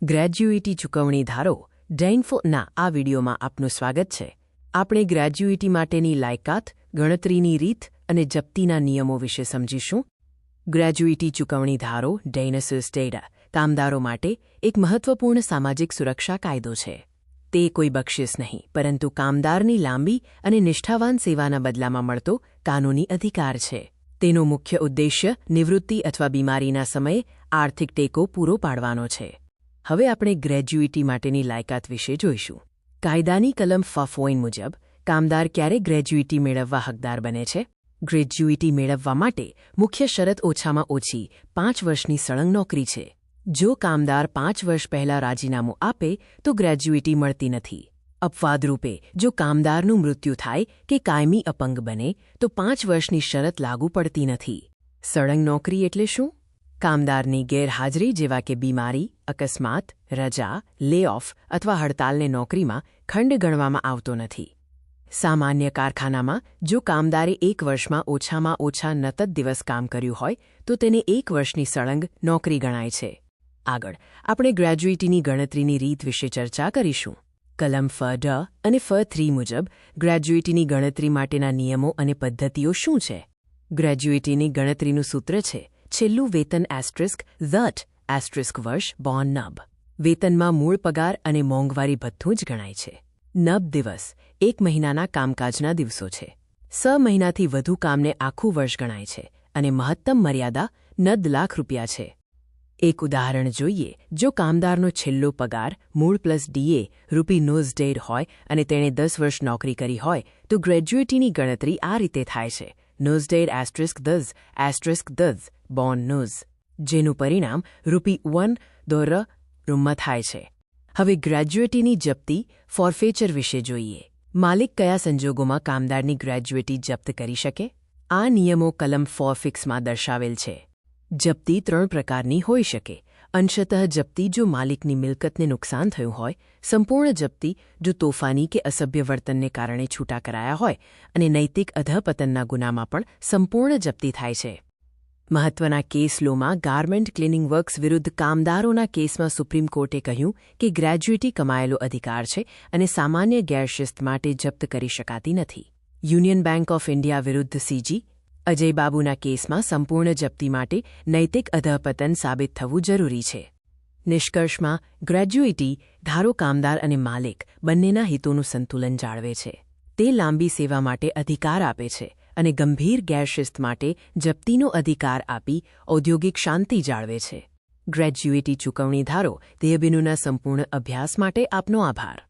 ગ્રેજ્યુઇટી ચૂકવણી ધારો ડેઇનફોના આ વિડીયોમાં આપનું સ્વાગત છે. આપણે ગ્રેજ્યુઇટી માટેની લાયકાત, ગણતરીની રીત અને જપ્તીના નિયમો વિશે સમજીશું. ગ્રેજ્યુઇટી ચૂકવણી ધારો ડેઇનસસ ડેટા કામદારો માટે એક મહત્વપૂર્ણ સામાજિક સુરક્ષા કાયદો છે. તે કોઈ બક્ષિસ નહીં, પરંતુ કામદારની લાંબી અને નિષ્ઠાવાન સેવાના બદલામાં મળતો કાનૂની અધિકાર છે. તેનો મુખ્ય ઉદ્દેશ્ય નિવૃત્તિ અથવા બીમારીના સમયે આર્થિક ટેકો પૂરો પાડવાનો છે. હવે આપણે ગ્રેજ્યુઇટી માટેની લાયકાત વિશે જોઈશું. કાયદાની કલમ 4 મુજબ કામદાર ક્યારે ગ્રેજ્યુઇટી મેળવવા હકદાર બને છે? ગ્રેજ્યુઇટી મેળવવા માટે મુખ્ય શરત ઓછામાં ઓછી 5 વર્ષની સળંગ નોકરી છે. જો કામદાર 5 વર્ષ પહેલાં રાજીનામું આપે તો ગ્રેજ્યુઇટી મળતી નથી. અપવાદરૂપે જો કામદારનું મૃત્યુ થાય કે કાયમી અપંગ બને તો 5 વર્ષની શરત લાગુ પડતી નથી. સળંગ નોકરી એટલે શું? કામદારની ગેરહાજરી જેવા કે બીમારી, અકસ્માત, રજા, લે-ઓફ અથવા હડતાલને નોકરીમાં ખંડ ગણવામાં આવતો નથી. સામાન્ય કારખાનામાં જો કામદારે 1 વર્ષમાં ઓછામાં ઓછા 9 દિવસ કામ કર્યું હોય તો તેને 1 વર્ષની સળંગ નોકરી ગણાય છે. આગળ આપણે ગ્રેજ્યુઇટીની ગણતરીની રીત વિશે ચર્ચા કરીશું. કલમ ફ અને ફ મુજબ ગ્રેજ્યુઇટીની ગણતરી માટેના નિયમો અને પદ્ધતિઓ શું છે? ગ્રેજ્યુઇટીની ગણતરીનું સૂત્ર છે છેલ્લું વેતન **** વર્ષ બોન નબ. વેતનમાં મૂળ પગાર અને મોંઘવારી ભથ્થું જ ગણાય છે. નબ દિવસ 1 મહિનાના કામકાજના દિવસો છે. 6 મહિનાથી વધુ કામને આખું વર્ષ ગણાય છે અને મહત્તમ મર્યાદા ₹9,00,000 છે. એક ઉદાહરણ જોઈએ. જો કામદારનો છેલ્લો પગાર મૂળ પ્લસ ડીએ ₹90,000 હોય અને તેણે 10 વર્ષ નોકરી કરી હોય તો ગ્રેજ્યુઇટીની ગણતરી આ રીતે થાય છે: $10*10 બોન નોઝ, જેનું પરિણામ ₹1 થાય છે. હવે ગ્રેજ્યુઇટીની જપ્તી ફોરફેચર વિશે જોઈએ. માલિક કયા સંજોગોમાં કામદારની ગ્રેજ્યુઇટી જપ્ત કરી શકે? આ નિયમો કલમ 4 દર્શાવેલ છે. જપ્તી 3 પ્રકારની હોઈ શકે. અંશતઃ જપ્તી જો માલિકની મિલકતને નુકસાન થયું હોય, સંપૂર્ણ જપ્તી જો તોફાની કે અસભ્ય વર્તનને કારણે છૂટા કરાયા હોય, અને નૈતિક અધઃપતનના ગુનામાં પણ સંપૂર્ણ જપ્તી થાય છે. મહત્વના કેસ લોમાં ગાર્મેન્ટ ક્લિનિંગ વર્ક્સ વિરુદ્ધ કામદારોના કેસમાં સુપ્રીમ કોર્ટે કહ્યું કે ગ્રેજ્યુઇટી કમાયેલો અધિકાર છે અને સામાન્ય ગેરશિસ્ત માટે જપ્ત કરી શકાતી નથી. યુનિયન બેંક ઓફ ઇન્ડિયા વિરુદ્ધ સીજી અજય બાબુના કેસમાં સંપૂર્ણ જપ્તી માટે નૈતિક અધઃપતન સાબિત થવું જરૂરી છે. નિષ્કર્ષમાં ગ્રેજ્યુઇટી ધારો કામદાર અને માલિક બંનેના હિતોનું સંતુલન જાળવે છે. તે લાંબી સેવા માટે અધિકાર આપે છે અને ગંભીર ગેરશિસ્ત માટે જપ્તીનો અધિકાર આપી ઔદ્યોગિક શાંતિ જાળવે છે. ગ્રેજ્યુઇટી ચૂકવણી ધારો દેહબિનુના સંપૂર્ણ અભ્યાસ માટે આપનો આભાર.